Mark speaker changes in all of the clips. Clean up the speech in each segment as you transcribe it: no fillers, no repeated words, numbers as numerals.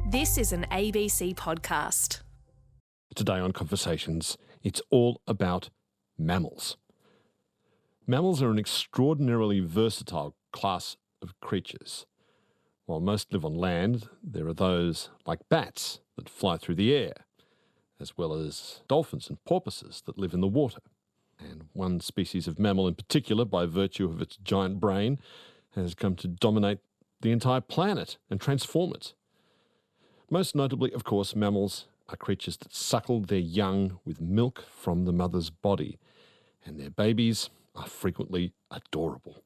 Speaker 1: This is an ABC podcast.
Speaker 2: Today on Conversations, it's all about mammals. Mammals are an extraordinarily versatile class of creatures. While most live on land, there are those, like bats, that fly through the air, as well as dolphins and porpoises that live in the water. And one species of mammal in particular, by virtue of its giant brain, has come to dominate the entire planet and transform it. Most notably, of course, mammals are creatures that suckle their young with milk from the mother's body, and their babies are frequently adorable.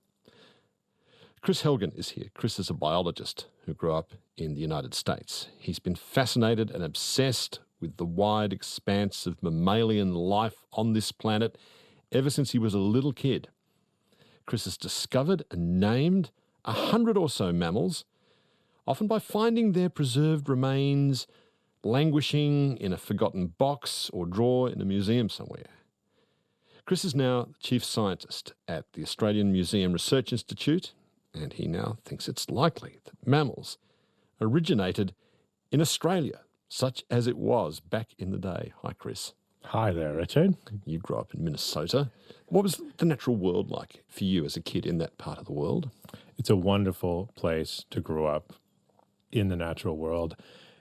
Speaker 2: Kris Helgen is here. Kris is a biologist who grew up in the United States. He's been fascinated and obsessed with the wide expanse of mammalian life on this planet ever since he was a little kid. Kris has discovered and named 100 or so mammals, often by finding their preserved remains languishing in a forgotten box or drawer in a museum somewhere. Kris is now the chief scientist at the Australian Museum Research Institute, and he now thinks it's likely that mammals originated in Australia, such as it was back in the day. Hi, Kris.
Speaker 3: Hi there, Richard.
Speaker 2: You grew up in Minnesota. What was the natural world like for you as a kid in that part of the world?
Speaker 3: It's a wonderful place to grow up in the natural world.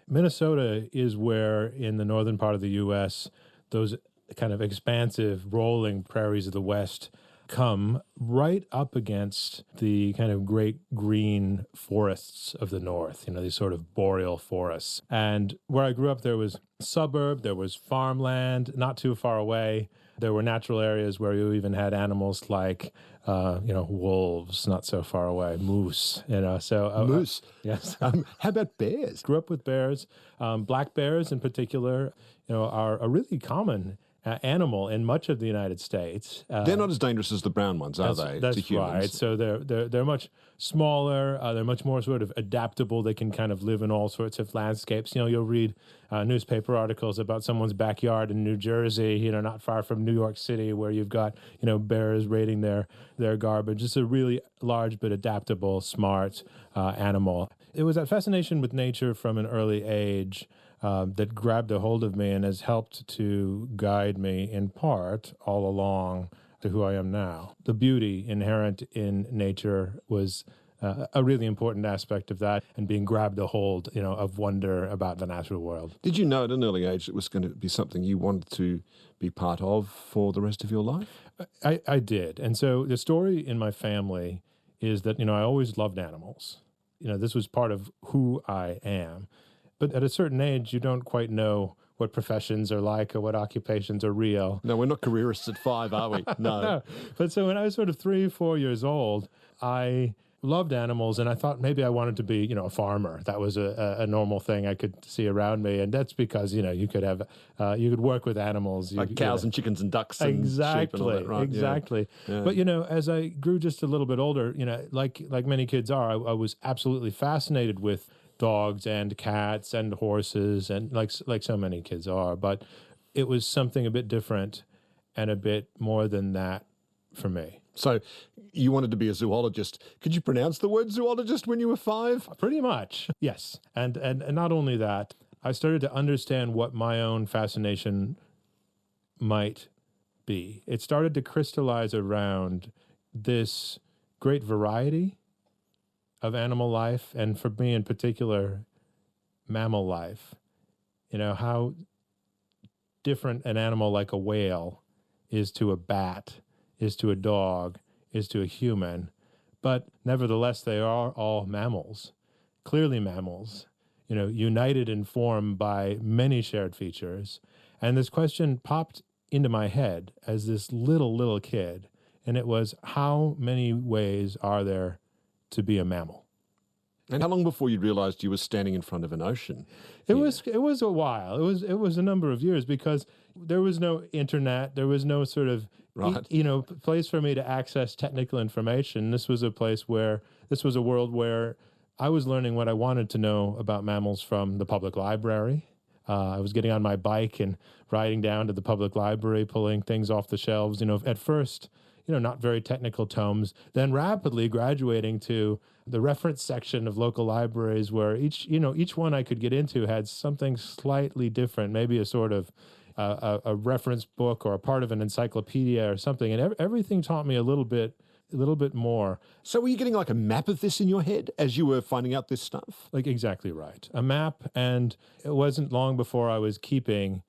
Speaker 3: Minnesota is where, in the northern part of the U.S., those kind of expansive, rolling prairies of the West come right up against the kind of great green forests of the north, these sort of boreal forests. And where I grew up, there was suburb, there was farmland, not too far away. There were natural areas where you even had animals like, wolves, not so far away, moose,
Speaker 2: Moose?
Speaker 3: Yes.
Speaker 2: How about bears?
Speaker 3: Grew up with bears. Black bears in particular, are a really common animal in much of the United States.
Speaker 2: They're not as dangerous as the brown ones, are they?
Speaker 3: That's
Speaker 2: to humans?
Speaker 3: right. So they're much smaller. They're much more sort of adaptable. They can kind of live in all sorts of landscapes. You'll read newspaper articles about someone's backyard in New Jersey, not far from New York City, where you've got bears raiding their garbage. It's a really large but adaptable, smart animal. It was that fascination with nature from an early age that grabbed a hold of me and has helped to guide me in part all along to who I am now. The beauty inherent in nature was a really important aspect of that, and being grabbed a hold, of wonder about the natural world.
Speaker 2: Did you know at an early age it was going to be something you wanted to be part of for the rest of your life?
Speaker 3: I did. And so the story in my family is that, I always loved animals. This was part of who I am. But at a certain age, you don't quite know what professions are like or what occupations are real.
Speaker 2: No, we're not careerists at 5, are we? No.
Speaker 3: No. But so when I was sort of 3, 4 years old, I loved animals, and I thought maybe I wanted to be, a farmer. That was a normal thing I could see around me, and that's because you could have you could work with animals,
Speaker 2: like cows and chickens and ducks and sheep and all that, right?
Speaker 3: Exactly.
Speaker 2: Yeah.
Speaker 3: But as I grew just a little bit older, like many kids are, I was absolutely fascinated with dogs and cats and horses, and like so many kids are. But it was something a bit different and a bit more than that for me.
Speaker 2: So you wanted to be a zoologist. Could you pronounce the word zoologist when you were 5?
Speaker 3: Pretty much, yes. And not only that, I started to understand what my own fascination might be. It started to crystallize around this great variety of animal life, and for me in particular, mammal life. How different an animal like a whale is to a bat, is to a dog, is to a human, but nevertheless they are all mammals, clearly mammals, united in form by many shared features. And this question popped into my head as this little kid, and it was, how many ways are there to be a mammal?
Speaker 2: And how long before you realized you were standing in front of an ocean?
Speaker 3: It was a while. It was a number of years, because there was no internet. There was no sort of place for me to access technical information. This was a world where I was learning what I wanted to know about mammals from the public library. I was getting on my bike and riding down to the public library, pulling things off the shelves. At first, not very technical tomes, then rapidly graduating to the reference section of local libraries where each one I could get into had something slightly different, maybe a sort of a reference book or a part of an encyclopedia or something. And everything taught me a little bit more.
Speaker 2: So were you getting like a map of this in your head as you were finding out this stuff?
Speaker 3: Like exactly right. A map, and it wasn't long before I was keeping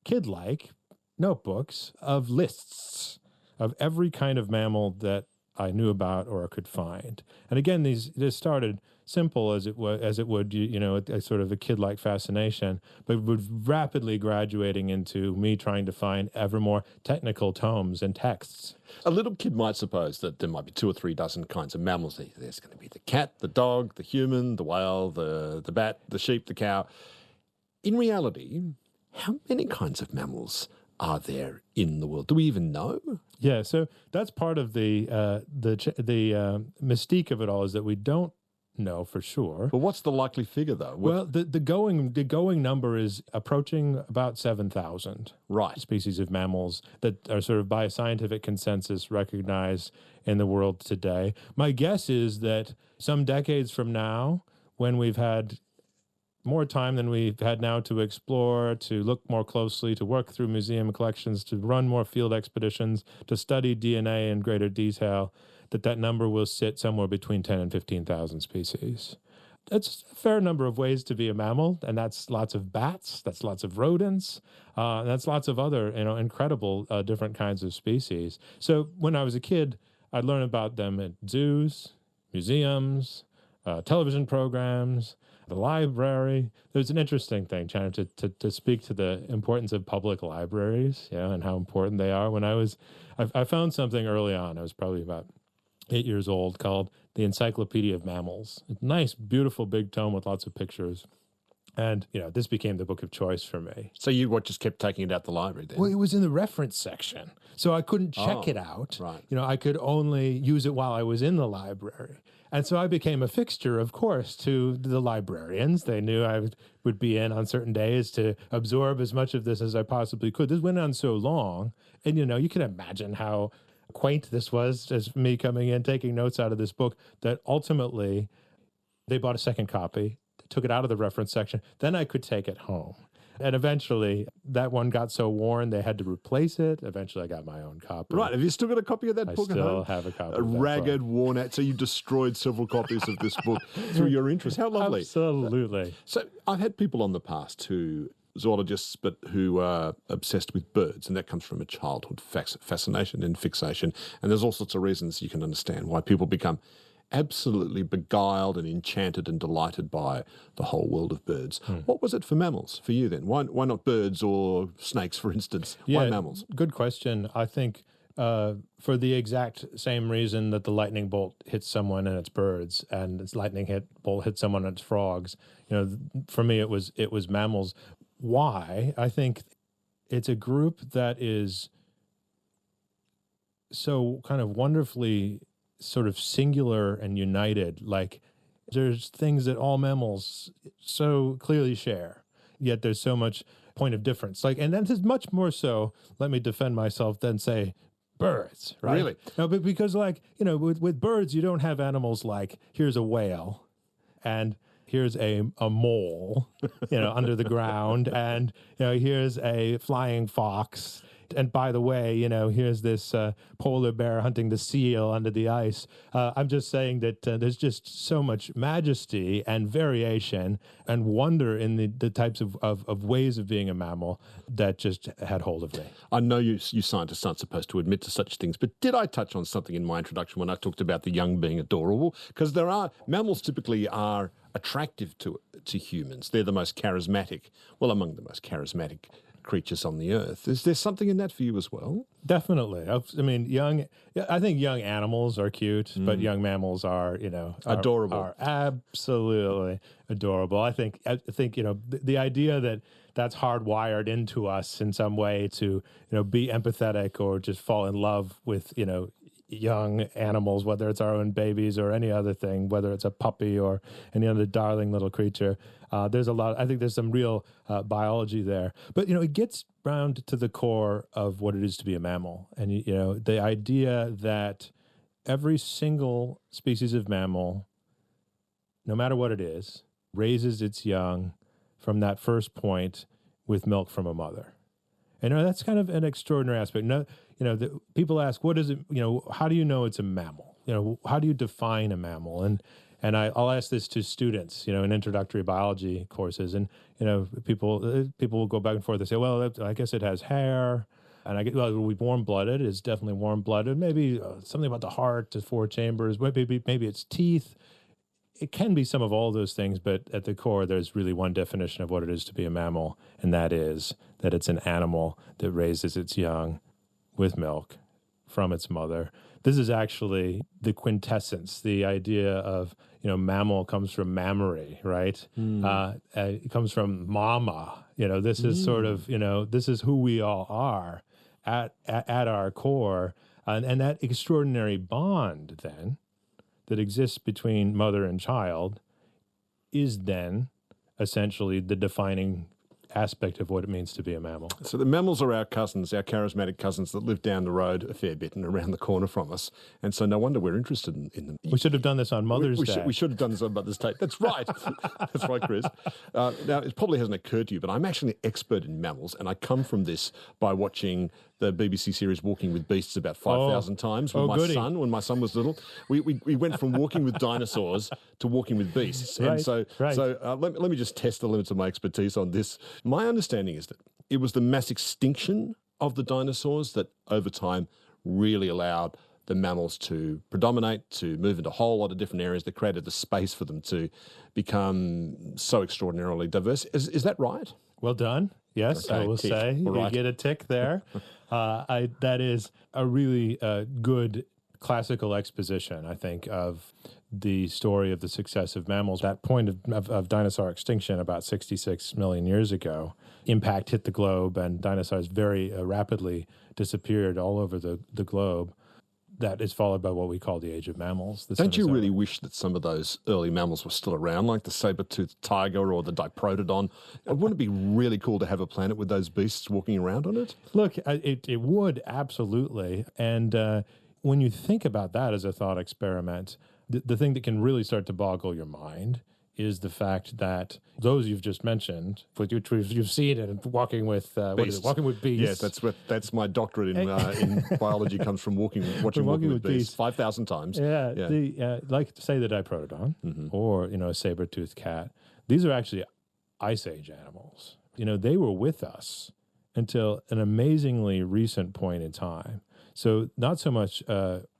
Speaker 3: kid-like notebooks of lists of every kind of mammal that I knew about or could find. And again, this started simple as it would, a sort of a kid-like fascination, but would rapidly graduating into me trying to find ever more technical tomes and texts.
Speaker 2: A little kid might suppose that there might be 2 or 3 dozen kinds of mammals. There's going to be the cat, the dog, the human, the whale, the bat, the sheep, the cow. In reality, how many kinds of mammals are there in the world? Do we even know?
Speaker 3: Yeah, so that's part of the mystique of it all, is that we don't know for sure.
Speaker 2: But what's the likely figure, though?
Speaker 3: Well, the going number is approaching about 7,000
Speaker 2: right
Speaker 3: species of mammals that are sort of by scientific consensus recognized in the world today. My guess is that some decades from now, when we've had more time than we've had now to explore, to look more closely, to work through museum collections, to run more field expeditions, to study DNA in greater detail, that number will sit somewhere between 10 and 15,000 species. That's a fair number of ways to be a mammal, and that's lots of bats, that's lots of rodents, that's lots of other incredible different kinds of species. So when I was a kid, I'd learn about them at zoos, museums, television programs, the library. There's an interesting thing, China, to speak to the importance of public libraries, and how important they are. When I found something early on, I was probably about 8 years old, called the Encyclopedia of Mammals. A nice, beautiful, big tome with lots of pictures. And, this became the book of choice for me.
Speaker 2: So you just kept taking it out the library then?
Speaker 3: Well, it was in the reference section. So I couldn't check it out.
Speaker 2: Right.
Speaker 3: I could only use it while I was in the library. And so I became a fixture, of course, to the librarians. They knew I would be in on certain days to absorb as much of this as I possibly could. This went on so long. And, you can imagine how quaint this was, as me coming in, taking notes out of this book, that ultimately they bought a second copy, took it out of the reference section. Then I could take it home. And eventually that one got so worn, they had to replace it. Eventually I got my own copy.
Speaker 2: Right. Have you still got a copy of that book at home?
Speaker 3: I still have a copy.
Speaker 2: A ragged, worn out. So you destroyed several copies of this book through your interest. How lovely.
Speaker 3: Absolutely.
Speaker 2: So I've had people on the past who, zoologists, but who are obsessed with birds, and that comes from a childhood fascination and fixation. And there's all sorts of reasons you can understand why people become absolutely beguiled and enchanted and delighted by the whole world of birds. What was it for mammals for you then? Why not birds or snakes, for instance? Why mammals?
Speaker 3: Good question. I think for the exact same reason that the lightning bolt hits someone and it's birds, and its lightning bolt hits someone and it's frogs. For me it was mammals. Why? I think it's a group that is so kind of wonderfully sort of singular and united. Like, there's things that all mammals so clearly share, yet there's so much point of difference. And that is much more so, let me defend myself, than say birds, right?
Speaker 2: Really?
Speaker 3: No, but because with birds, you don't have animals like, here's a whale and here's a mole, under the ground, and here's a flying fox, and by the way, here's this polar bear hunting the seal under the ice. I'm just saying that there's just so much majesty and variation and wonder in the types of ways of being a mammal that just had hold of me.
Speaker 2: I know you scientists aren't supposed to admit to such things, but did I touch on something in my introduction when I talked about the young being adorable? Because mammals typically are attractive to humans. They're the most charismatic, among the most charismatic creatures on the earth. Is there something in that for you as well?
Speaker 3: Definitely. I mean, I think young animals are cute, but young mammals are,
Speaker 2: adorable.
Speaker 3: Are absolutely adorable. I think, the idea that that's hardwired into us in some way to, be empathetic or just fall in love with, young animals, whether it's our own babies or any other thing, whether it's a puppy or any other darling little creature. There's a lot. I think there's some real biology there. But, it gets round to the core of what it is to be a mammal. And, the idea that every single species of mammal, no matter what it is, raises its young from that first point with milk from a mother. And that's kind of an extraordinary aspect. People ask, what is it, how do you know it's a mammal? How do you define a mammal? And I'll ask this to students, in introductory biology courses. And, people will go back and forth. They say, well, I guess it has hair. And we're warm-blooded. It's definitely warm-blooded. Maybe something about the heart, the four chambers. Maybe it's teeth. It can be some of all those things, but at the core, there's really one definition of what it is to be a mammal, and that is that it's an animal that raises its young with milk from its mother. This is actually the quintessence. The idea of, mammal comes from mammary, right? It comes from mama. This is sort of, this is who we all are at our core. And that extraordinary bond, then, that exists between mother and child is then essentially the defining aspect of what it means to be a mammal.
Speaker 2: So the mammals are our cousins, our charismatic cousins that live down the road a fair bit and around the corner from us. And so no wonder we're interested in them.
Speaker 3: We should have done this on Mother's Day.
Speaker 2: We should have done this on Mother's Day. That's right. That's right, Kris. Now, it probably hasn't occurred to you, but I'm actually an expert in mammals, and I come from this by watching the BBC series Walking with Beasts about 5,000 times with when my son was little. We went from walking with dinosaurs to walking with beasts.
Speaker 3: Right,
Speaker 2: and so let me just test the limits of my expertise on this. My understanding is that it was the mass extinction of the dinosaurs that over time really allowed the mammals to predominate, to move into a whole lot of different areas that created the space for them to become so extraordinarily diverse. Is that right?
Speaker 3: Well done. Yes,
Speaker 2: Okay,
Speaker 3: I will
Speaker 2: tick.
Speaker 3: say.
Speaker 2: All
Speaker 3: You
Speaker 2: right.
Speaker 3: get a tick there. That is a really good classical exposition, I think, of the story of the success of mammals. That point of dinosaur extinction about 66 million years ago, impact hit the globe and dinosaurs very rapidly disappeared all over the globe. That is followed by what we call the age of mammals.
Speaker 2: Don't you really wish that some of those early mammals were still around, like the saber-toothed tiger or the diprotodon? Wouldn't it be really cool to have a planet with those beasts walking around on it?
Speaker 3: Look, it would, absolutely. And when you think about that as a thought experiment, the thing that can really start to boggle your mind is the fact that those you've just mentioned, which you've seen it walking with walking with beasts.
Speaker 2: Yes, that's my doctorate in biology comes from watching Walking with Beasts 5,000 times.
Speaker 3: Yeah. Like say the diprotodon or a saber-toothed cat. These are actually ice age animals. They were with us until an amazingly recent point in time. So not so much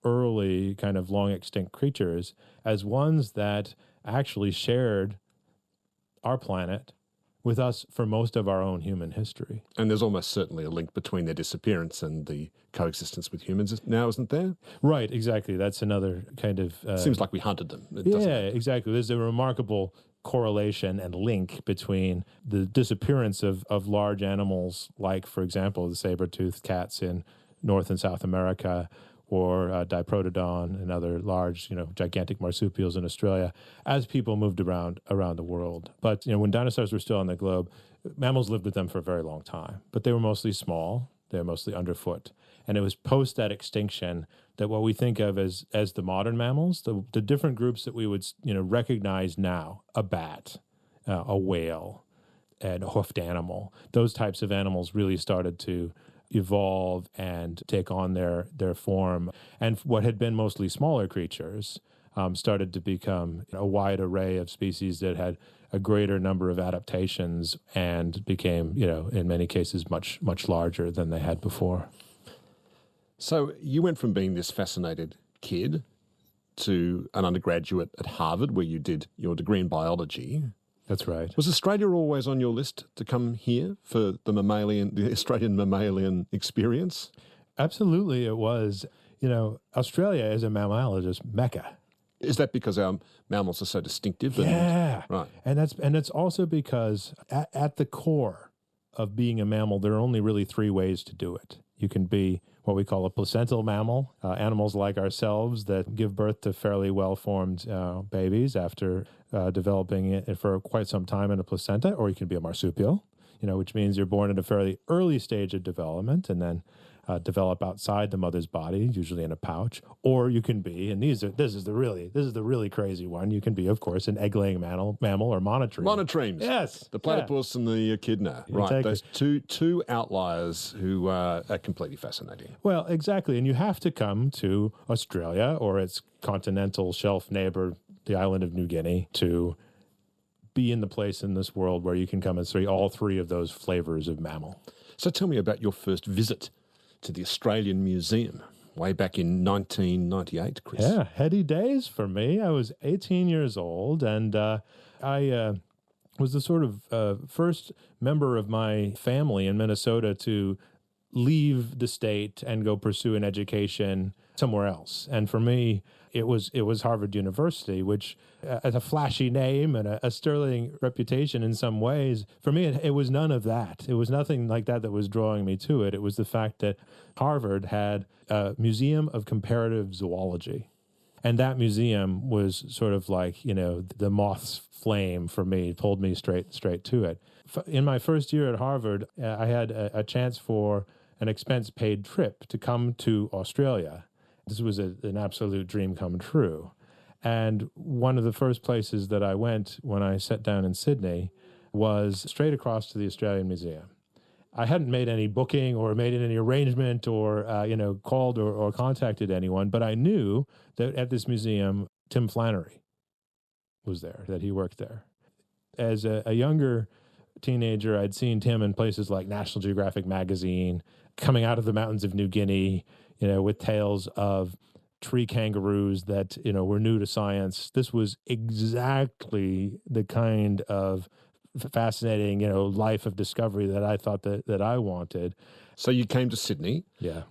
Speaker 3: early kind of long extinct creatures as ones that actually shared our planet with us for most of our own human history.
Speaker 2: And there's almost certainly a link between their disappearance and the coexistence with humans now, isn't there?
Speaker 3: Right, exactly. That's another kind of...
Speaker 2: Seems like we hunted them.
Speaker 3: Exactly. There's a remarkable correlation and link between the disappearance of large animals like, for example, the saber-toothed cats in North and South America, or diprotodon and other large, gigantic marsupials in Australia, as people moved around the world. But, when dinosaurs were still on the globe, mammals lived with them for a very long time. But they were mostly small. They were mostly underfoot. And it was post that extinction that what we think of as the modern mammals, the different groups that we would, recognize now, a bat, a whale, and a hoofed animal, those types of animals really started to evolve and take on their form. And what had been mostly smaller creatures started to become a wide array of species that had a greater number of adaptations and became, in many cases, much, much larger than they had before.
Speaker 2: So you went from being this fascinated kid to an undergraduate at Harvard where you did your degree in biology.
Speaker 3: That's right.
Speaker 2: Was Australia always on your list to come here for the Australian mammalian experience?
Speaker 3: Absolutely, it was. Australia is a mammalogist mecca.
Speaker 2: Is that because our mammals are so distinctive?
Speaker 3: Right. And it's also because at the core of being a mammal, there are only really three ways to do it. You can be what we call a placental mammal, animals like ourselves that give birth to fairly well-formed babies after developing it for quite some time in a placenta, or you can be a marsupial, which means you're born at a fairly early stage of development and then develop outside the mother's body, usually in a pouch. Or you can be, and this is the really crazy one. You can be, of course, an egg-laying mammal or monotreme.
Speaker 2: Monotremes.
Speaker 3: Yes.
Speaker 2: The platypus and the echidna. Right. Those two outliers who are completely fascinating.
Speaker 3: Well, exactly. And you have to come to Australia or its continental shelf neighbor, the island of New Guinea, to be in the place in this world where you can come and see all three of those flavors of mammal.
Speaker 2: So tell me about your first visit to the Australian Museum way back in 1998, Kris.
Speaker 3: Yeah, heady days for me. I was 18 years old, and I was the sort of first member of my family in Minnesota to leave the state and go pursue an education somewhere else. And for me, it was Harvard University, which has a flashy name and a sterling reputation in some ways. For me, it was none of that. It was nothing like that was drawing me to it. It was the fact that Harvard had a museum of comparative zoology. And that museum was sort of like, the moth's flame for me, pulled me straight to it. In my first year at Harvard, I had a chance for an expense-paid trip to come to Australia. This was an absolute dream come true. And one of the first places that I went when I sat down in Sydney was straight across to the Australian Museum. I hadn't made any booking or made any arrangement or, called or contacted anyone, but I knew that at this museum, Tim Flannery was there, that he worked there. As a younger teenager, I'd seen Tim in places like National Geographic magazine, coming out of the mountains of New Guinea, with tales of tree kangaroos that, were new to science. This was exactly the kind of fascinating, life of discovery that I thought that I wanted.
Speaker 2: So you came to Sydney,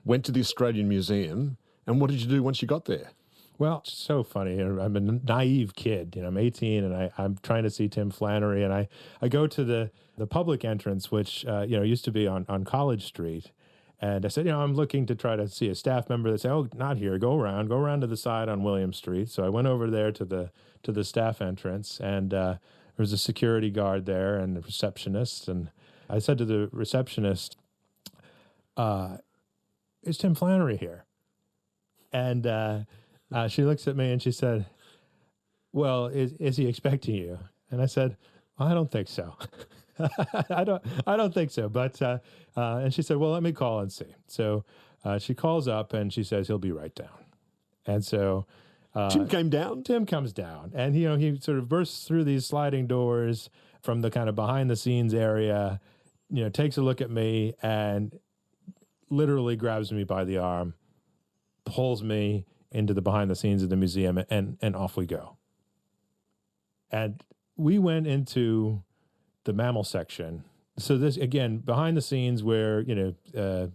Speaker 2: went to the Australian Museum, and what did you do once you got there?
Speaker 3: Well, it's so funny. I'm a naive kid. I'm 18, and I'm trying to see Tim Flannery, and I go to the public entrance, which used to be on College Street. And I said, I'm looking to try to see a staff member. That said, oh, not here. Go around to the side on William Street. So I went over there to the staff entrance, and there was a security guard there and a receptionist. And I said to the receptionist, "Is Tim Flannery here?" And she looks at me and she said, "Well, is he expecting you?" And I said, well, "I don't think so." I don't think so. But and she said, "Well, let me call and see." So she calls up and she says he'll be right down. And so
Speaker 2: Tim came down.
Speaker 3: Tim comes down, and he sort of bursts through these sliding doors from the kind of behind the scenes area. Takes a look at me and literally grabs me by the arm, pulls me into the behind the scenes of the museum, and off we go. And we went into the mammal section. So this, again, behind the scenes where, the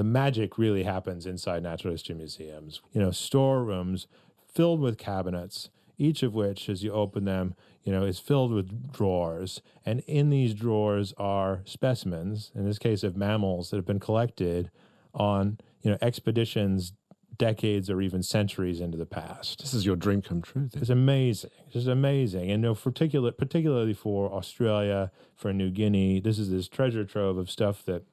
Speaker 3: magic really happens inside natural history museums. Storerooms filled with cabinets, each of which, as you open them, is filled with drawers. And in these drawers are specimens, in this case of mammals, that have been collected on, expeditions decades or even centuries into the past.
Speaker 2: This is your dream come true.
Speaker 3: It's amazing. It's amazing. And particularly for Australia, for New Guinea, this is this treasure trove of stuff that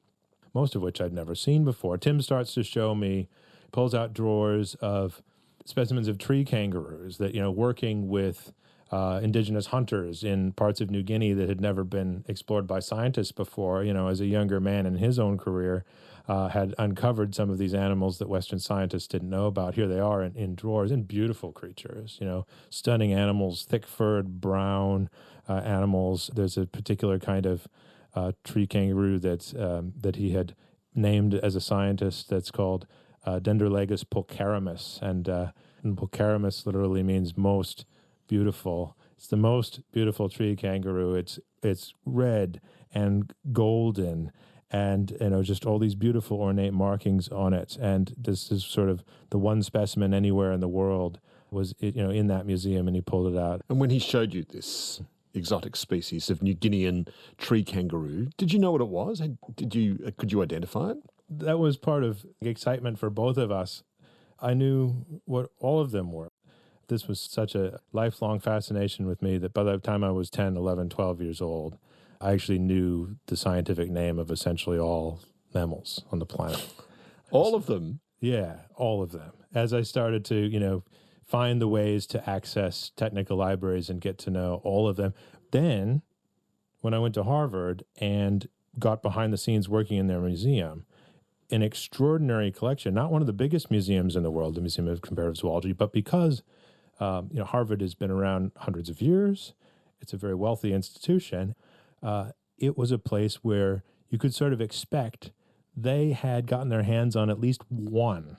Speaker 3: most of which I'd never seen before. Tim starts to show me, pulls out drawers of specimens of tree kangaroos that, working with indigenous hunters in parts of New Guinea that had never been explored by scientists before, as a younger man in his own career, had uncovered some of these animals that Western scientists didn't know about. Here they are in drawers, and beautiful creatures, stunning animals, thick-furred, brown animals. There's a particular kind of tree kangaroo that he had named as a scientist that's called Dendrolagus pulcharimus, and pulcharimus literally means most beautiful. It's the most beautiful tree kangaroo. It's red and golden, and just all these beautiful ornate markings on it. And this is sort of the one specimen anywhere in the world was in that museum, and he pulled it out.
Speaker 2: And when he showed you this exotic species of New Guinean tree kangaroo, did you know what it was? Could you identify it?
Speaker 3: that was part of the excitement for both of us. I knew what all of them were. This was such a lifelong fascination with me that by the time I was 10, 11, 12 years old, I actually knew the scientific name of essentially all mammals on the planet.
Speaker 2: All of them?
Speaker 3: Yeah, all of them. As I started to, find the ways to access technical libraries and get to know all of them. Then, when I went to Harvard and got behind the scenes working in their museum, an extraordinary collection, not one of the biggest museums in the world, the Museum of Comparative Zoology, but because Harvard has been around hundreds of years, it's a very wealthy institution, it was a place where you could sort of expect they had gotten their hands on at least one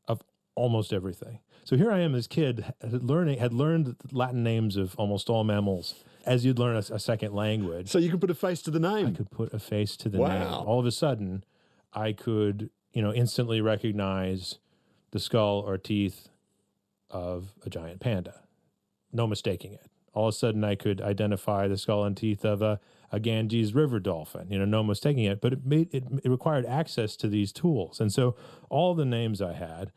Speaker 3: of almost everything. So here I am, this kid, had learned the Latin names of almost all mammals, as you'd learn a second language.
Speaker 2: So you could put a face to the name.
Speaker 3: I could put a face to the
Speaker 2: Wow.
Speaker 3: name. All of a sudden, I could, instantly recognize the skull or teeth of a giant panda. No mistaking it. All of a sudden, I could identify the skull and teeth of a Ganges river dolphin. No mistaking it. But it required access to these tools, and so all the names I had,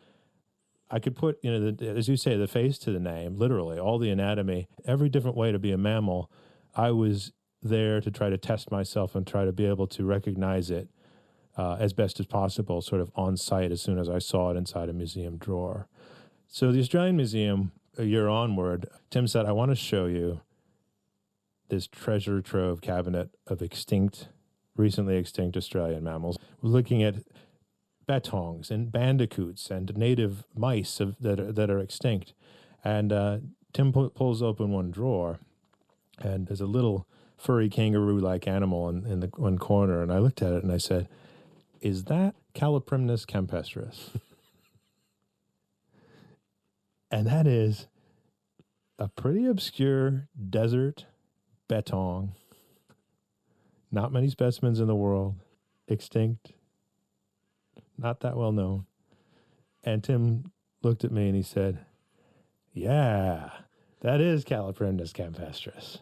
Speaker 3: I could put, as you say, the face to the name. Literally, all the anatomy, every different way to be a mammal. I was there to try to test myself and try to be able to recognize it as best as possible, sort of on site as soon as I saw it inside a museum drawer. So the Australian Museum, a year onward, Tim said, I want to show you this treasure trove cabinet of recently extinct Australian mammals. We're looking at bettongs and bandicoots and native mice that are extinct. And Tim pulls open one drawer, and there's a little furry kangaroo-like animal in the one corner. And I looked at it and I said, is that Caloprimnus campestris? And that is a pretty obscure desert bettong. Not many specimens in the world. Extinct. Not that well known. And Tim looked at me and he said, yeah, that is Caloprimnus campestris.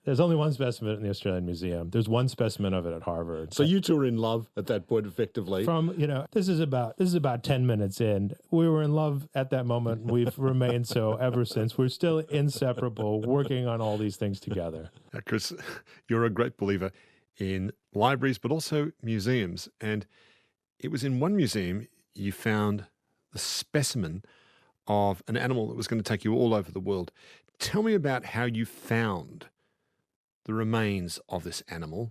Speaker 3: There's only one specimen in the Australian Museum. There's one specimen of it at Harvard.
Speaker 2: So you two were in love at that point, effectively.
Speaker 3: This is about 10 minutes in. We were in love at that moment. We've remained so ever since. We're still inseparable, working on all these things together.
Speaker 2: Now, Kris, you're a great believer in libraries, but also museums. And it was in one museum you found the specimen of an animal that was going to take you all over the world. Tell me about how you found the remains of this animal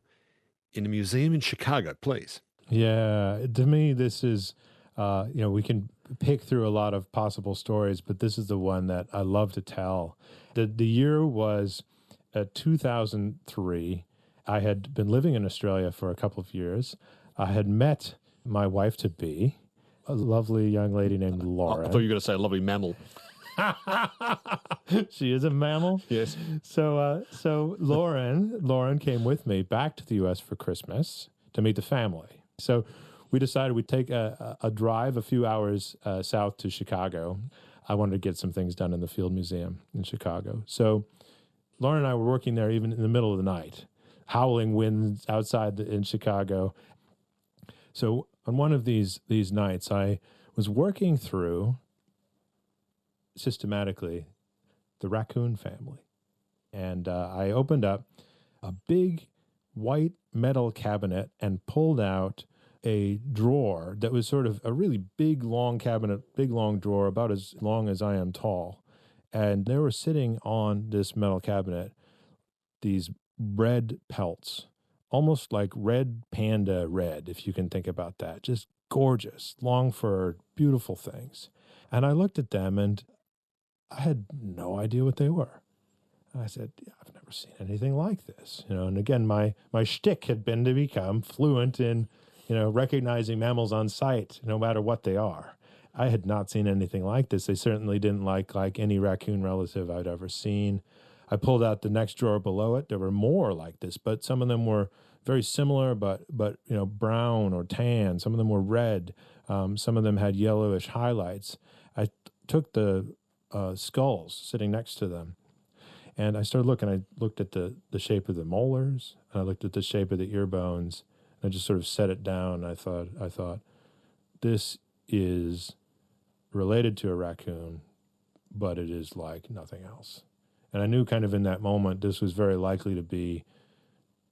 Speaker 2: in a museum in Chicago, please.
Speaker 3: Yeah, to me, this is, we can pick through a lot of possible stories, but this is the one that I love to tell. The year was 2003. I had been living in Australia for a couple of years. I had met my wife-to-be, a lovely young lady named Lauren.
Speaker 2: I thought you were going to say a lovely mammal.
Speaker 3: She is a mammal.
Speaker 2: Yes.
Speaker 3: So Lauren came with me back to the U.S. for Christmas to meet the family. So we decided we'd take a drive a few hours south to Chicago. I wanted to get some things done in the Field Museum in Chicago. So Lauren and I were working there even in the middle of the night, howling winds outside in Chicago. So on one of these nights, I was working through systematically the raccoon family. And I opened up a big white metal cabinet and pulled out a drawer that was sort of a really big, long cabinet, big, long drawer, about as long as I am tall. And they were sitting on this metal cabinet, these red pelts, almost like red panda red, if you can think about that. Just gorgeous, long fur, beautiful things. And I looked at them and I had no idea what they were. And I said, yeah, I've never seen anything like this. And again, my shtick had been to become fluent in, recognizing mammals on sight, no matter what they are. I had not seen anything like this. They certainly didn't like any raccoon relative I'd ever seen. I pulled out the next drawer below it. There were more like this, but some of them were very similar, but brown or tan. Some of them were red. Some of them had yellowish highlights. I took the skulls sitting next to them, and I started looking. I looked at the shape of the molars, and I looked at the shape of the ear bones, I just sort of set it down. I thought, this is related to a raccoon, but it is like nothing else. And I knew kind of in that moment this was very likely to be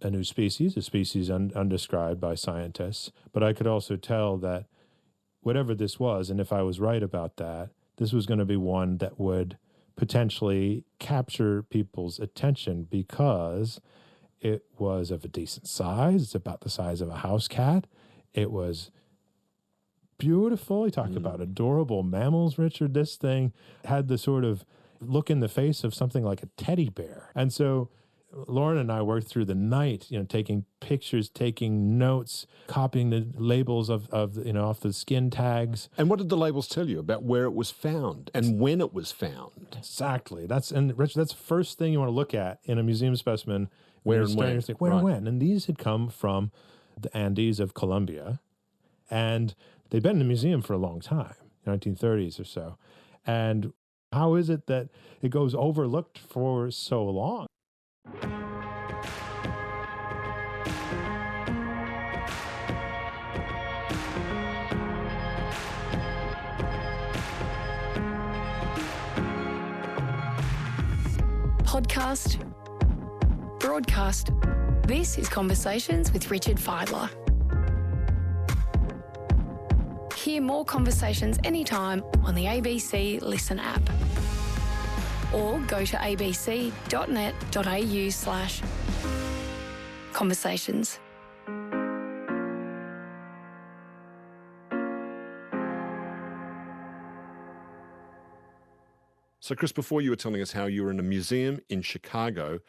Speaker 3: a new species, a species undescribed by scientists. But I could also tell that whatever this was, and if I was right about that, this was going to be one that would potentially capture people's attention because it was of a decent size. It's about the size of a house cat. It was beautiful. He talked about adorable mammals, Richard. This thing had the sort of look in the face of something like a teddy bear. And so Lauren and I worked through the night, taking pictures, taking notes, copying the labels of off the skin tags.
Speaker 2: And what did the labels tell you about where it was found and when it was found?
Speaker 3: Exactly. Richard, that's the first thing you want to look at in a museum specimen.
Speaker 2: Where and when.
Speaker 3: Where and when. And these had come from the Andes of Colombia. And they'd been in the museum for a long time, 1930s or so. And how is it that it goes overlooked for so long?
Speaker 1: Podcast, broadcast. This is Conversations with Richard Fidler. Hear more conversations anytime on the ABC Listen app. Or go to abc.net.au/conversations.
Speaker 2: So, Kris, before you were telling us how you were in a museum in Chicago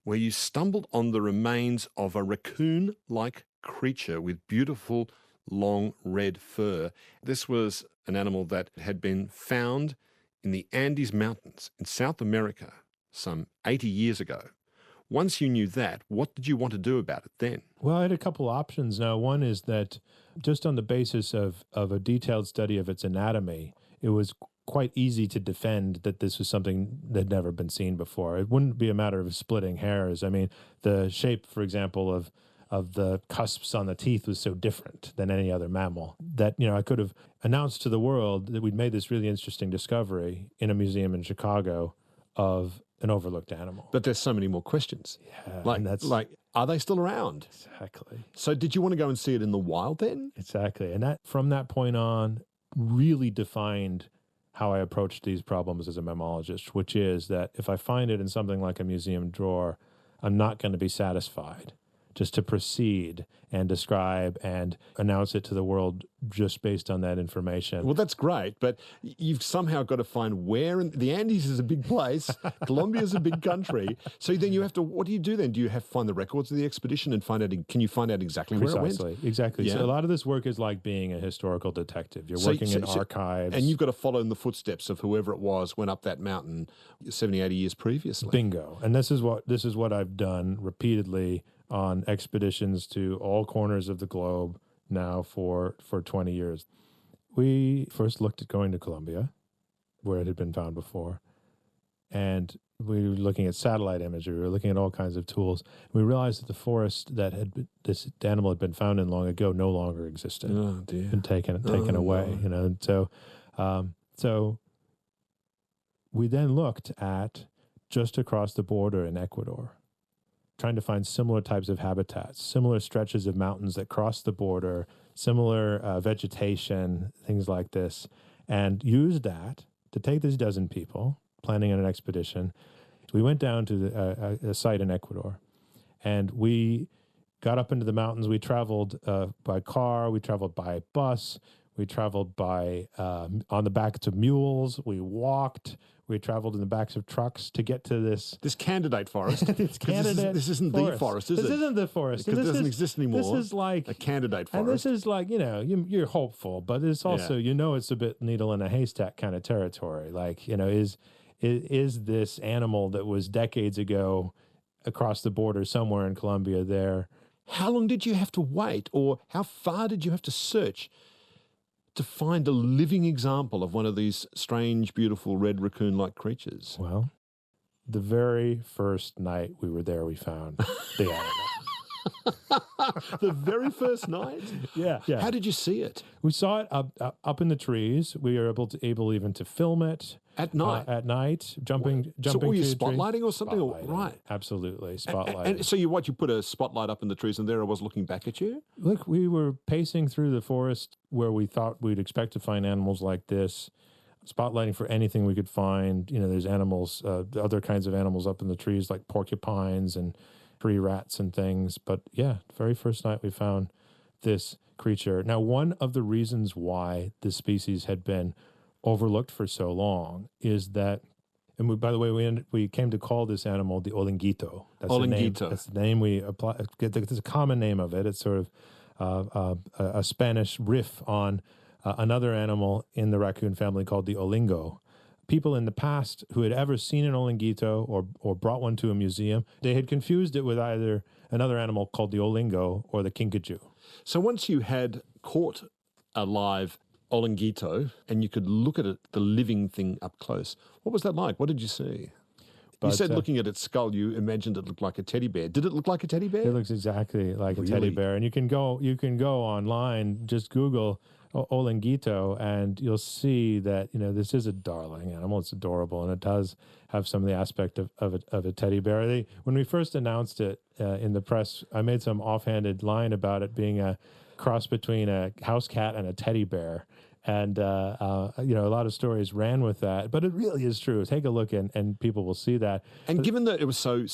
Speaker 2: where you stumbled on the remains of a raccoon-like creature with beautiful, long red fur. This was an animal that had been found in the Andes Mountains in South America some 80 years ago. Once you knew that, what did you want to do about it then?
Speaker 3: Well, I had a couple options. Now, one is that just on the basis of a detailed study of its anatomy, it was quite easy to defend that this was something that had never been seen before. It wouldn't be a matter of splitting hairs. I mean, the shape, for example, of the cusps on the teeth was so different than any other mammal that, I could have announced to the world that we'd made this really interesting discovery in a museum in Chicago of an overlooked animal.
Speaker 2: But there's so many more questions.
Speaker 3: Yeah.
Speaker 2: Like, are they still around?
Speaker 3: Exactly.
Speaker 2: So did you want to go and see it in the wild then?
Speaker 3: Exactly. And that, from that point on, really defined how I approached these problems as a mammologist, which is that if I find it in something like a museum drawer, I'm not going to be satisfied just to proceed and describe and announce it to the world just based on that information.
Speaker 2: Well, that's great, but you've somehow got to find where. And the Andes is a big place. Colombia is a big country. So then you have to, what do you do then? Do you have to find the records of the expedition and find out, can you find out exactly where it went?
Speaker 3: Exactly.
Speaker 2: Yeah.
Speaker 3: So a lot of this work is like being a historical detective. You're working in archives.
Speaker 2: And you've got to follow in the footsteps of whoever it was went up that mountain 70, 80 years previously.
Speaker 3: Bingo. And this is what I've done repeatedly on expeditions to all corners of the globe now for 20 years. We first looked at going to Colombia, where it had been found before, and we were looking at satellite imagery. We were looking at all kinds of tools. We realized that the forest that this animal had been found in long ago no longer existed.
Speaker 2: Oh dear!
Speaker 3: Been taken away. And so we then looked at just across the border in Ecuador, trying to find similar types of habitats, similar stretches of mountains that cross the border, similar vegetation, things like this, and used that to take these dozen people planning on an expedition. We went down to a site in Ecuador, and we got up into the mountains. We traveled by car, we traveled by bus, we traveled by on the backs of mules, we walked. We traveled in the backs of trucks to get to this
Speaker 2: candidate forest.
Speaker 3: This
Speaker 2: isn't the forest, is it?
Speaker 3: This isn't the forest.
Speaker 2: Because it doesn't exist anymore.
Speaker 3: This is like
Speaker 2: a candidate forest.
Speaker 3: And this is like, you're hopeful, but it's also, it's a bit needle in a haystack kind of territory. Like, is this animal that was decades ago across the border somewhere in Colombia there?
Speaker 2: How long did you have to wait, or how far did you have to search to find a living example of one of these strange, beautiful red raccoon-like creatures?
Speaker 3: Well, the very first night we were there, we found the animal.
Speaker 2: The very first night?
Speaker 3: Yeah.
Speaker 2: How did you see it?
Speaker 3: We saw it up in the trees. We were able even to film it
Speaker 2: At night?
Speaker 3: At night, jumping.
Speaker 2: So were you
Speaker 3: through the trees.
Speaker 2: spotlighting or something?
Speaker 3: Spotlighting,
Speaker 2: Right.
Speaker 3: Absolutely, spotlighting.
Speaker 2: And so you put a spotlight up in the trees and there I was looking back at you?
Speaker 3: Look, we were pacing through the forest where we thought we'd expect to find animals like this, spotlighting for anything we could find. There's animals, other kinds of animals up in the trees like porcupines and tree rats and things. But yeah, very first night we found this creature. Now, one of the reasons why this species had been overlooked for so long is that, and by the way, we came to call this animal the olinguito. That's the name we apply. It's a common name of it. It's sort of a Spanish riff on another animal in the raccoon family called the olingo. People in the past who had ever seen an olinguito or brought one to a museum, they had confused it with either another animal called the olingo or the kinkajou.
Speaker 2: So once you had caught a live olinguito and you could look at it, the living thing up close, what was that like? What did you see? You said looking at its skull, you imagined it looked like a teddy bear. Did it look like a teddy bear?
Speaker 3: It looks exactly like a teddy bear. And you can go online, just Google olinguito, and you'll see that, this is a darling animal. It's adorable, and it does have some of the aspect of a teddy bear. When we first announced it in the press, I made some offhanded line about it being a cross between a house cat and a teddy bear. And, a lot of stories ran with that, but it really is true. Take a look and people will see that.
Speaker 2: And given that it was so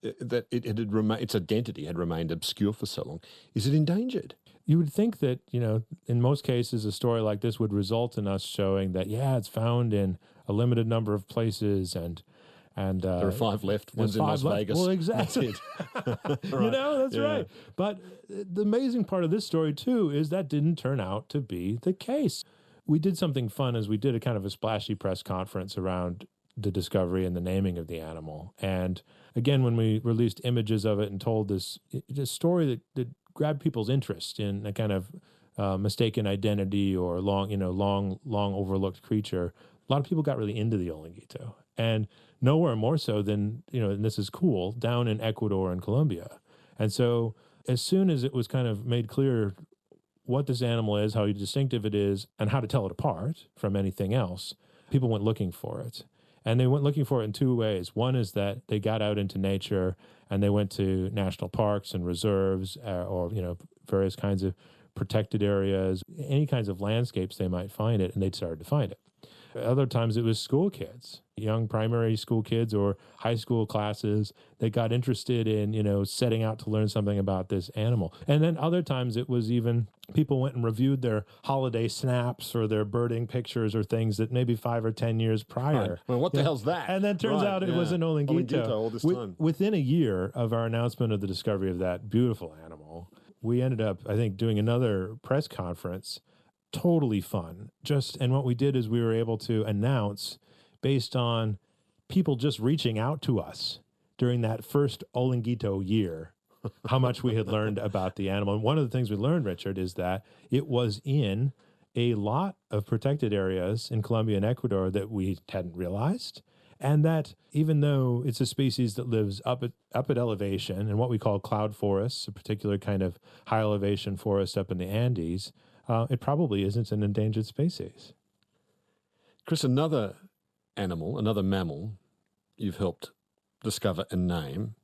Speaker 2: that it had remained, its identity had remained obscure for so long, is it endangered?
Speaker 3: You would think that, in most cases, a story like this would result in us showing that, it's found in a limited number of places and
Speaker 2: there are 5 left. One's in Las Vegas.
Speaker 3: Well, exactly.
Speaker 2: Right.
Speaker 3: That's right. But the amazing part of this story, too, is that didn't turn out to be the case. We did something fun as we did a kind of a splashy press conference around the discovery and the naming of the animal. And again, when we released images of it and told this story that grabbed people's interest in a kind of mistaken identity or long overlooked creature, a lot of people got really into the olinguito. And nowhere more so than, and this is cool, down in Ecuador and Colombia. And so as soon as it was kind of made clear what this animal is, how distinctive it is, and how to tell it apart from anything else, people went looking for it. And they went looking for it in 2 ways. One is that they got out into nature and they went to national parks and reserves or various kinds of protected areas, any kinds of landscapes they might find it, and they started to find it. Other times it was school kids, young primary school kids or high school classes that got interested in, setting out to learn something about this animal. And then other times it was even people went and reviewed their holiday snaps or their birding pictures or things that maybe 5 or 10 years prior.
Speaker 2: Right. Well, what the hell's that?
Speaker 3: And then turns out it was an olinguito.
Speaker 2: All this time.
Speaker 3: Within a year of our announcement of the discovery of that beautiful animal, we ended up, I think, doing another press conference. Totally fun. And what we did is we were able to announce, based on people just reaching out to us during that first olinguito year, how much we had learned about the animal. And one of the things we learned, Richard, is that it was in a lot of protected areas in Colombia and Ecuador that we hadn't realized. And that even though it's a species that lives up at elevation and what we call cloud forests, a particular kind of high elevation forest up in the Andes, it probably isn't an endangered species.
Speaker 2: Kris, another animal, another mammal you've helped discover and name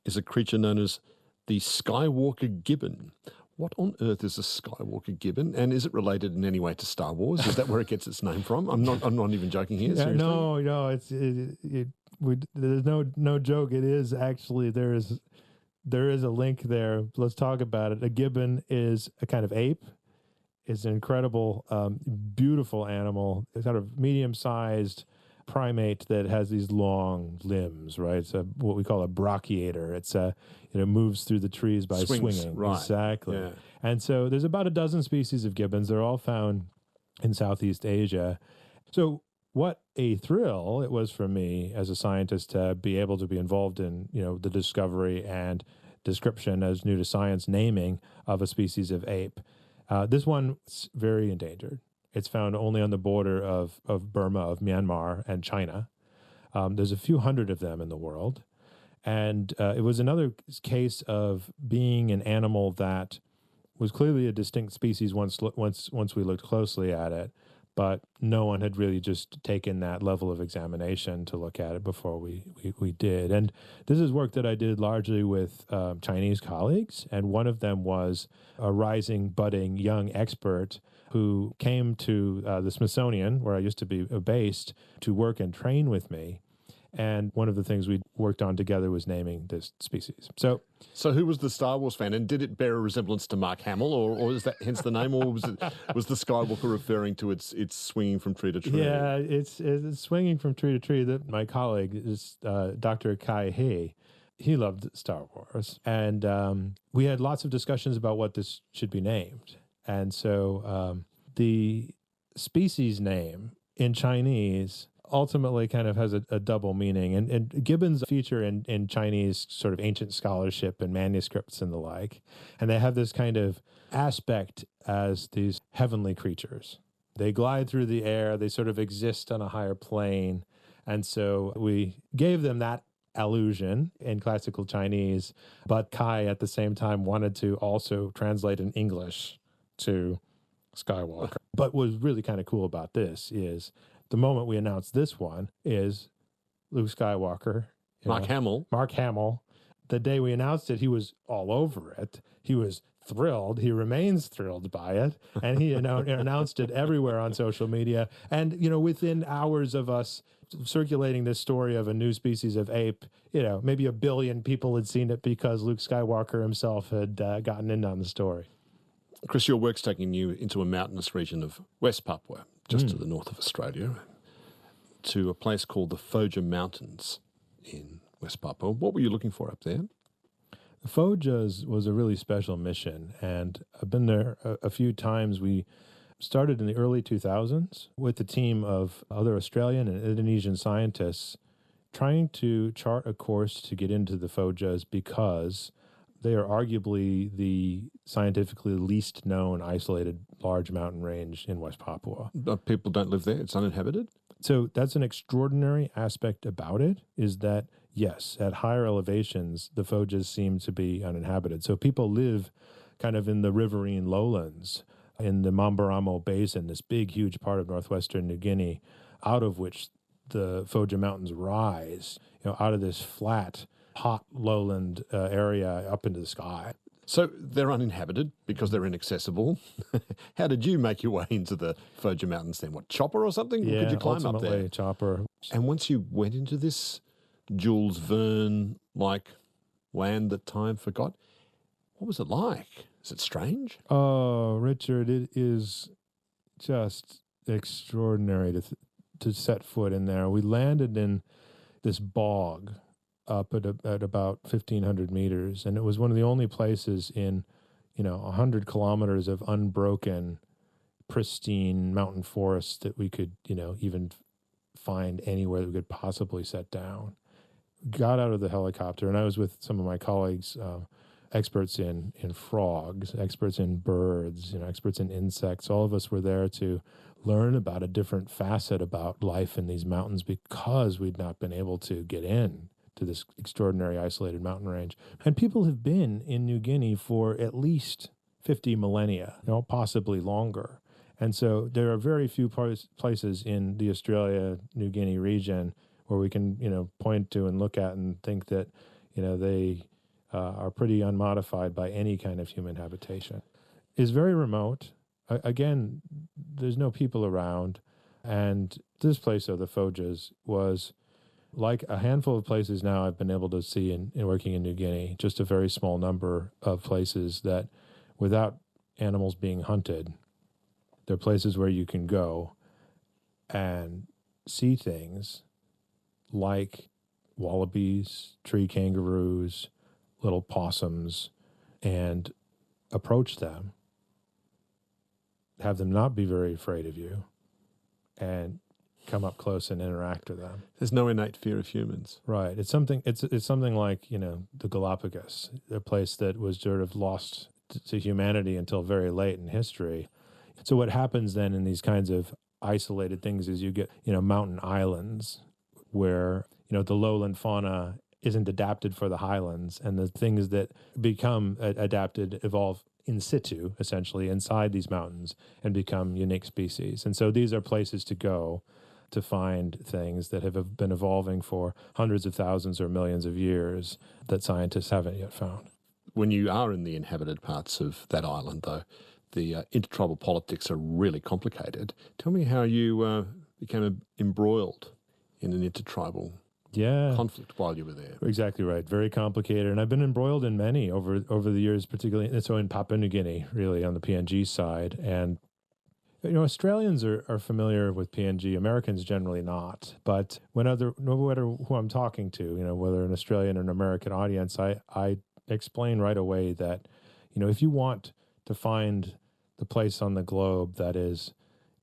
Speaker 2: is a creature known as the Skywalker gibbon. What on earth is a Skywalker gibbon, and is it related in any way to Star Wars? Is that where it gets its name from? I'm not even joking here. Seriously?
Speaker 3: No, there's no joke. It is actually there is a link there. Let's talk about it. A gibbon is a kind of ape. It's an incredible, beautiful animal. It's kind of medium-sized primate that has these long limbs, right? It's what we call a brachiator. It's moves through the trees by swinging.
Speaker 2: Right.
Speaker 3: Exactly.
Speaker 2: Yeah.
Speaker 3: And so there's about a dozen species of gibbons. They're all found in Southeast Asia. So what a thrill it was for me as a scientist to be able to be involved in, the discovery and description as new to science naming of a species of ape. This one's very endangered. It's found only on the border of Burma, of Myanmar, and China. There's a few hundred of them in the world. And it was another case of being an animal that was clearly a distinct species once we looked closely at it, but no one had really just taken that level of examination to look at it before we did. And this is work that I did largely with Chinese colleagues, and one of them was a rising, budding young expert who came to the Smithsonian, where I used to be based, to work and train with me. And one of the things we worked on together was naming this species. So
Speaker 2: who was the Star Wars fan, and did it bear a resemblance to Mark Hamill, or is that hence the name, or was the Skywalker referring to its swinging from tree to tree?
Speaker 3: Yeah, it's swinging from tree to tree. That my colleague is Dr. Kai He. He loved Star Wars, and we had lots of discussions about what this should be named. And so the species name in Chinese ultimately kind of has a double meaning. And gibbons feature in Chinese sort of ancient scholarship and manuscripts and the like. And they have this kind of aspect as these heavenly creatures. They glide through the air. They sort of exist on a higher plane. And so we gave them that allusion in classical Chinese, but Kai at the same time wanted to also translate in English to Skywalker. But what was really kind of cool about this is the moment we announced this one is Luke Skywalker.
Speaker 2: Mark
Speaker 3: Hamill. The day we announced it, he was all over it. He was thrilled. He remains thrilled by it. And he announced it everywhere on social media. And, within hours of us circulating this story of a new species of ape, maybe 1 billion people had seen it because Luke Skywalker himself had gotten in on the story.
Speaker 2: Kris, your work's taking you into a mountainous region of West Papua, just to the north of Australia, to a place called the Foja Mountains in West Papua. What were you looking for up there?
Speaker 3: The Fojas was a really special mission, and I've been there a few times. We started in the early 2000s with a team of other Australian and Indonesian scientists trying to chart a course to get into the Fojas because they are arguably the scientifically least known isolated large mountain range in West Papua.
Speaker 2: People don't live there? It's uninhabited?
Speaker 3: So that's an extraordinary aspect about it, is that, yes, at higher elevations, the Fojas seem to be uninhabited. So people live kind of in the riverine lowlands, in the Mamberamo Basin, this big, huge part of northwestern New Guinea, out of which the Foja Mountains rise, out of this flat, hot lowland area up into the sky.
Speaker 2: So they're uninhabited because they're inaccessible. How did you make your way into the Foja Mountains then? What, chopper or something?
Speaker 3: Yeah,
Speaker 2: or could you climb up there?
Speaker 3: Chopper.
Speaker 2: And once you went into this Jules Verne-like land that time forgot, what was it like? Is it strange?
Speaker 3: Oh, Richard, it is just extraordinary to set foot in there. We landed in this bog up at about 1,500 meters, and it was one of the only places in 100 kilometers of unbroken, pristine mountain forests that we could even find anywhere that we could possibly set down. Got out of the helicopter, and I was with some of my colleagues, experts in frogs, experts in birds, experts in insects. All of us were there to learn about a different facet about life in these mountains because we'd not been able to get in to this extraordinary isolated mountain range. And people have been in New Guinea for at least 50 millennia, possibly longer. And so there are very few places in the Australia-New Guinea region where we can, point to and look at and think that, they are pretty unmodified by any kind of human habitation. It's very remote. Again, there's no people around. And this place of the Fojas was like a handful of places now I've been able to see in working in New Guinea, just a very small number of places that without animals being hunted, they're places where you can go and see things like wallabies, tree kangaroos, little possums, and approach them, have them not be very afraid of you, and come up close and interact with them.
Speaker 2: There's no innate fear of humans.
Speaker 3: Right. It's something like, the Galapagos, a place that was sort of lost to humanity until very late in history. So what happens then in these kinds of isolated things is you get, mountain islands where, the lowland fauna isn't adapted for the highlands, and the things that become adapted evolve in situ, essentially, inside these mountains and become unique species. And so these are places to go to find things that have been evolving for hundreds of thousands or millions of years that scientists haven't yet found.
Speaker 2: When you are in the inhabited parts of that island, though, the intertribal politics are really complicated. Tell me how you became embroiled in an intertribal conflict while you were there.
Speaker 3: Exactly right. Very complicated. And I've been embroiled in many over the years, particularly so in Papua New Guinea, really on the PNG side. And, Australians are familiar with PNG, Americans generally not. But no matter who I'm talking to, whether an Australian or an American audience, I explain right away that, if you want to find the place on the globe that is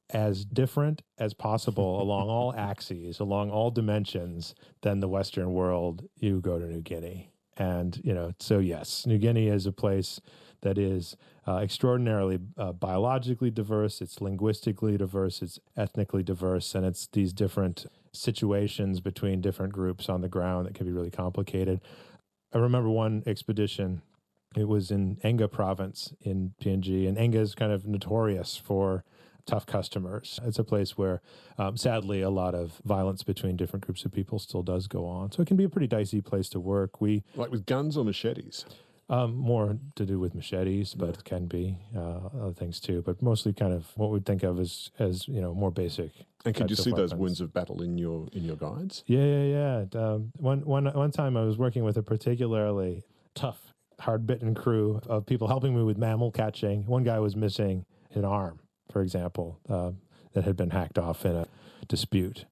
Speaker 3: as different as possible along all axes, along all dimensions than the Western world, you go to New Guinea. And, so yes, New Guinea is a place that is extraordinarily biologically diverse, it's linguistically diverse, it's ethnically diverse, and it's these different situations between different groups on the ground that can be really complicated. I remember one expedition, it was in Enga province in PNG, and Enga is kind of notorious for tough customers. It's a place where, sadly, a lot of violence between different groups of people still does go on. So it can be a pretty dicey place to work.
Speaker 2: Like with guns or machetes?
Speaker 3: More to do with machetes, but it can be other things too. But mostly kind of what we'd think of as more basic.
Speaker 2: And could you see
Speaker 3: weapons.
Speaker 2: those wounds of battle in your guides?
Speaker 3: Yeah. One time I was working with a particularly tough, hard-bitten crew of people helping me with mammal catching. One guy was missing an arm, for example, that had been hacked off in a dispute.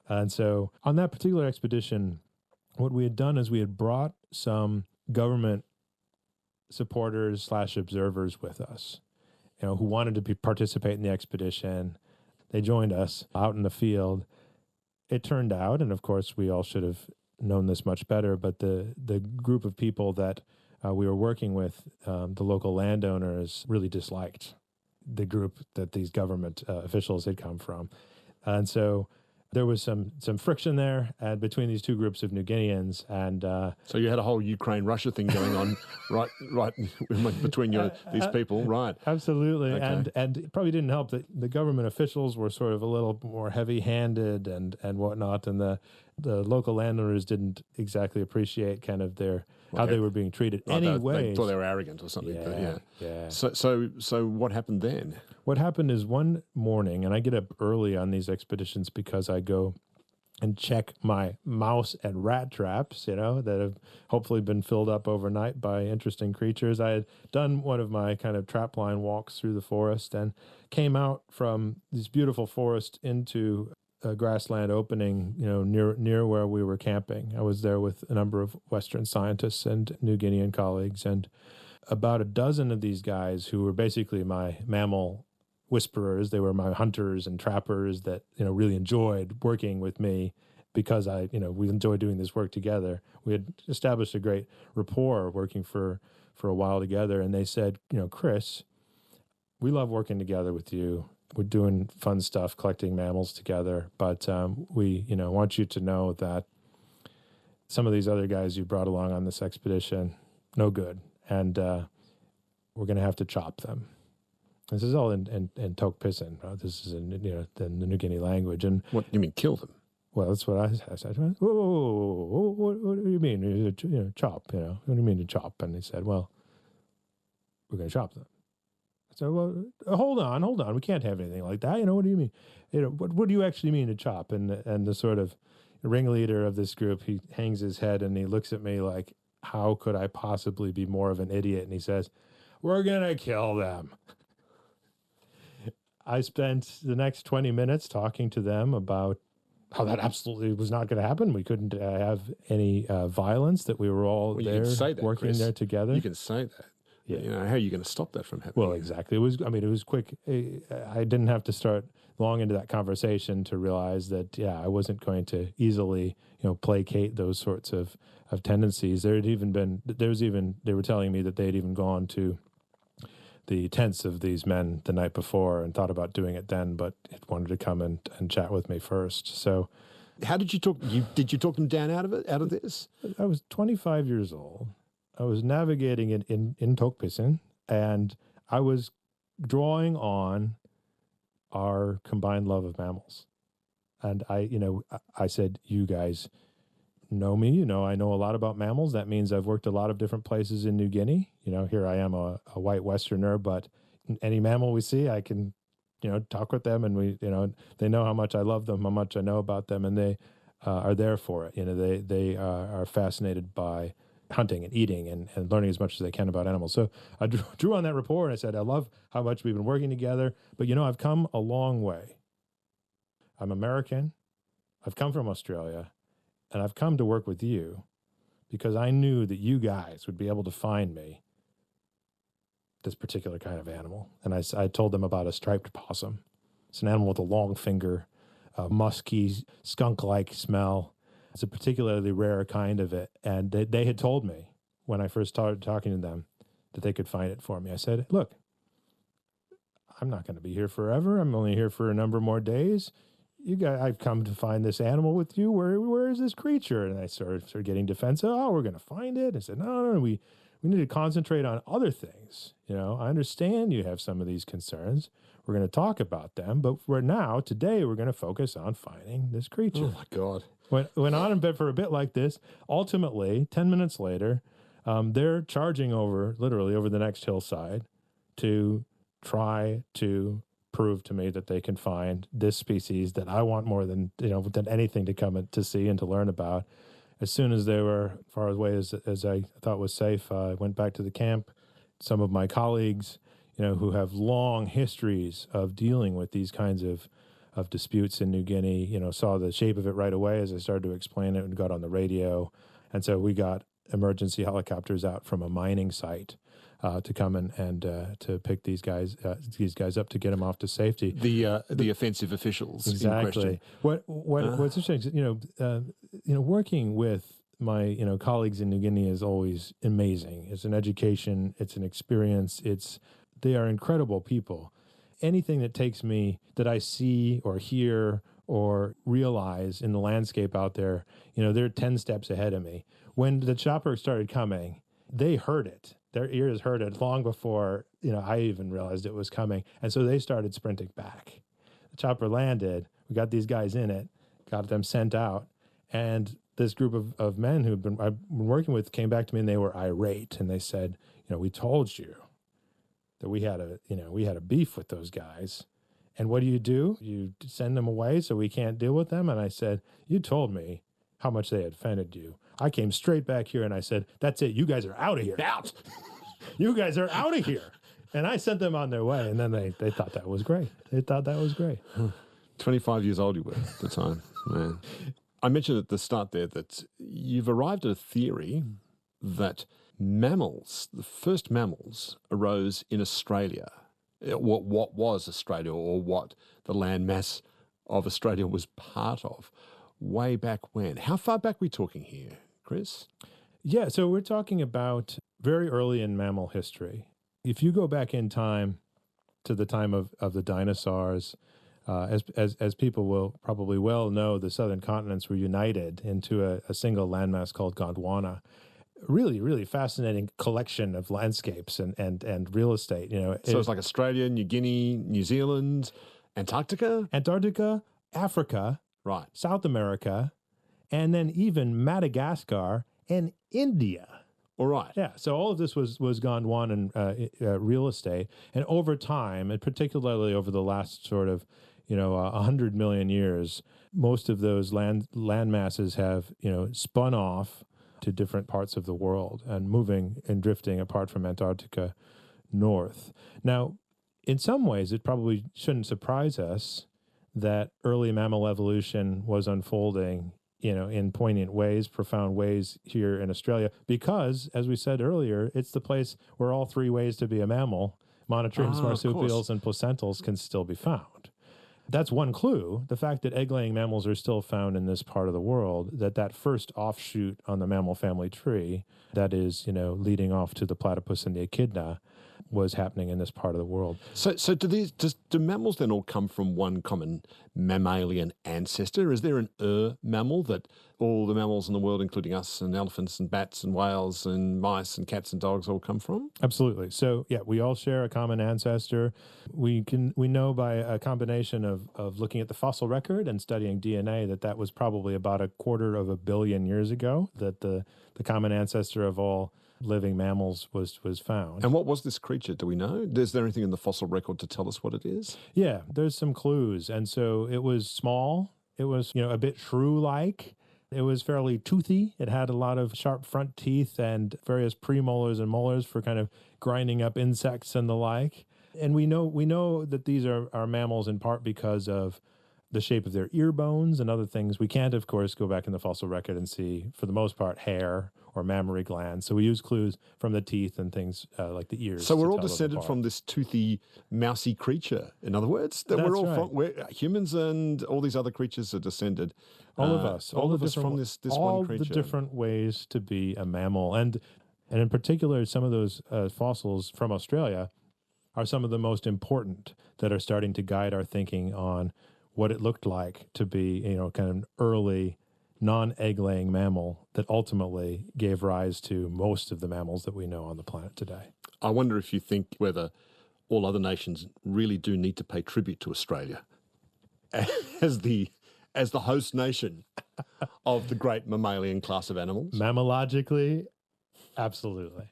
Speaker 3: And so on that particular expedition, what we had done is we had brought some government supporters / observers with us, who wanted to participate in the expedition. They joined us out in the field. It turned out, and of course we all should have known this much better, but the group of people that we were working with, the local landowners, really disliked the group that these government officials had come from. And so there was some friction there between these two groups of New Guineans. And
Speaker 2: so you had a whole Ukraine-Russia thing going on right between these people, right?
Speaker 3: Absolutely.
Speaker 2: Okay.
Speaker 3: And it probably didn't help that the government officials were sort of a little more heavy-handed and whatnot, and the local landowners didn't exactly appreciate kind of how they were being treated.
Speaker 2: They thought they were arrogant or something.
Speaker 3: Yeah.
Speaker 2: So what happened then?
Speaker 3: What happened is one morning, and I get up early on these expeditions because I go and check my mouse and rat traps, that have hopefully been filled up overnight by interesting creatures. I had done one of my kind of trap line walks through the forest and came out from this beautiful forest into a grassland opening, near where we were camping. I was there with a number of Western scientists and New Guinean colleagues, and about a dozen of these guys who were basically my mammal whisperers. They were my hunters and trappers that, really enjoyed working with me because we enjoyed doing this work together. We had established a great rapport working for a while together. And they said, Kris, we love working together with you. We're doing fun stuff, collecting mammals together. But we, want you to know that some of these other guys you brought along on this expedition, no good. And we're going to have to chop them. This is all in Tok Pisin. This is in the New Guinea language. And
Speaker 2: what you mean, kill them?
Speaker 3: Well, that's what I said. Whoa, what do you mean? Chop? What do you mean to chop? And he said, well, we're going to chop them. I said, well, hold on. We can't have anything like that. What do you mean? What do you actually mean to chop? And the sort of ringleader of this group, he hangs his head and he looks at me like, how could I possibly be more of an idiot? And he says, we're going to kill them. I spent the next 20 minutes talking to them about how that absolutely was not going to happen. We couldn't have any violence, that we were all there working
Speaker 2: Kris.
Speaker 3: there together.
Speaker 2: You can say that. Yeah. How are you going to stop that from happening?
Speaker 3: Well, exactly. It was quick. I didn't have to start long into that conversation to realize that, I wasn't going to easily, placate those sorts of tendencies. They were telling me that they'd even gone to the tents of these men the night before and thought about doing it then, but it wanted to come and chat with me first. So
Speaker 2: How did you talk? Did you talk them down out of this?
Speaker 3: I was 25 years old. I was navigating in Tokpisen, and I was drawing on our combined love of mammals. And I said, you guys know me, I know a lot about mammals. That means I've worked a lot of different places in New Guinea. Here I am, a white Westerner, but any mammal we see, I can, talk with them, and they know how much I love them, how much I know about them, and they are there for it. They are fascinated by hunting and eating and learning as much as they can about animals. So I drew on that rapport, and I said, I love how much we've been working together, but I've come a long way. I'm American. I've come from Australia, and I've come to work with you because I knew that you guys would be able to find me this particular kind of animal. And I told them about a striped possum. It's an animal with a long finger, a musky, skunk-like smell. It's a particularly rare kind of it. And they had told me when I first started talking to them that they could find it for me. I said, look, I'm not going to be here forever. I'm only here for a number more days. I've come to find this animal with you. Where is this creature? And I started getting defensive. Oh, we're going to find it. I said, no, we need to concentrate on other things. I understand you have some of these concerns. We're going to talk about them, but today, we're going to focus on finding this creature.
Speaker 2: Oh my God.
Speaker 3: Went on in bed for a bit like this. Ultimately, 10 minutes later, they're charging literally over the next hillside to try to prove to me that they can find this species that I want more than anything to come to see and to learn about. As soon as they were far away as I thought was safe, I went back to the camp. Some of my colleagues, who have long histories of dealing with these kinds of disputes in New Guinea, saw the shape of it right away as I started to explain it and got on the radio. And so we got emergency helicopters out from a mining site to come and to pick these guys up to get them off to safety.
Speaker 2: The offensive officials.
Speaker 3: Exactly. What's interesting, working with my colleagues in New Guinea is always amazing. It's an education. It's an experience. They are incredible people. Anything that I see or hear or realize in the landscape out there, they're 10 steps ahead of me. When the chopper started coming, they heard it. Their ears heard it long before, I even realized it was coming. And so they started sprinting back. The chopper landed. We got these guys in it, got them sent out. And this group of men I've been working with came back to me, and they were irate. And they said, we told you that we had a beef with those guys. And what do? You send them away so we can't deal with them? And I said, you told me how much they had offended you. I came straight back here and I said, that's it. You guys are out of here.
Speaker 2: Out.
Speaker 3: You guys are out of here. And I sent them on their way. And then they thought that was great.
Speaker 2: 25 years old you were at the time. Man. I mentioned at the start there that you've arrived at a theory that the first mammals arose in Australia. What was Australia, or what the landmass of Australia was part of, way back when. How far back are we talking here, Kris?
Speaker 3: Yeah, so we're talking about very early in mammal history. If you go back in time to the time of the dinosaurs, as people will probably well know, the southern continents were united into a single landmass called Gondwana. Really, really fascinating collection of landscapes and real estate.
Speaker 2: So it's like Australia, New Guinea, New Zealand, Antarctica,
Speaker 3: Africa,
Speaker 2: right,
Speaker 3: South America, and then even Madagascar and India.
Speaker 2: All right.
Speaker 3: Yeah. So all of this was Gondwanan real estate, and over time, and particularly over the last sort of 100 million years, most of those land masses have spun off to different parts of the world and moving and drifting apart from Antarctica north. Now, in some ways, it probably shouldn't surprise us that early mammal evolution was unfolding, in poignant ways, profound ways here in Australia, because, as we said earlier, it's the place where all three ways to be a mammal, monotremes, marsupials, and placentals, can still be found. That's one clue, the fact that egg-laying mammals are still found in this part of the world, that first offshoot on the mammal family tree, that is, leading off to the platypus and the echidna, was happening in this part of the world.
Speaker 2: So do mammals then all come from one common mammalian ancestor? Is there an mammal that all the mammals in the world, including us and elephants and bats and whales and mice and cats and dogs, all come from?
Speaker 3: Absolutely. So yeah, we all share a common ancestor. We know by a combination of looking at the fossil record and studying DNA that was probably about 250 million years ago that the common ancestor of all living mammals was found.
Speaker 2: And what was this creature? Do we know? Is there anything in the fossil record to tell us what it is?
Speaker 3: Yeah, there's some clues. And so it was small. It was, a bit shrew-like. It was fairly toothy. It had a lot of sharp front teeth and various premolars and molars for kind of grinding up insects and the like. And we know that these are mammals in part because of the shape of their ear bones and other things. We can't, of course, go back in the fossil record and see, for the most part, hair or mammary glands. So we use clues from the teeth and things like the ears.
Speaker 2: So we're all descended from this toothy, mousy creature. In other words, that we're all
Speaker 3: right.
Speaker 2: from humans and all these other creatures are descended.
Speaker 3: All of us, all of us
Speaker 2: from this
Speaker 3: all
Speaker 2: one creature.
Speaker 3: The different ways to be a mammal, and in particular, some of those fossils from Australia are some of the most important that are starting to guide our thinking on what it looked like to be, kind of an early non-egg-laying mammal that ultimately gave rise to most of the mammals that we know on the planet today.
Speaker 2: I wonder if you think whether all other nations really do need to pay tribute to Australia as the host nation of the great mammalian class of animals.
Speaker 3: Mammologically, absolutely.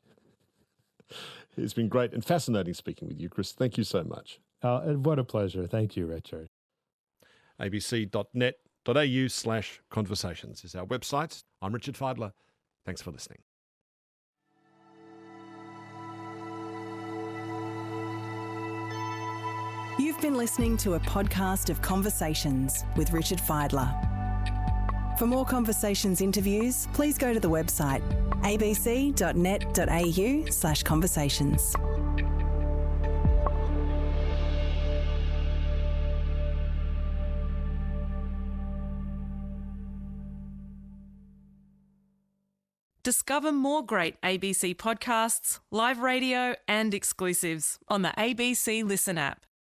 Speaker 2: It's been great and fascinating speaking with you, Kris. Thank you so much.
Speaker 3: What a pleasure. Thank you, Richard.
Speaker 2: abc.net.au/conversations is our website. I'm Richard Feidler. Thanks for listening.
Speaker 4: You've been listening to a podcast of Conversations with Richard Feidler. For more Conversations interviews, please go to the website abc.net.au/conversations.
Speaker 5: Discover more great ABC podcasts, live radio and exclusives on the ABC Listen app.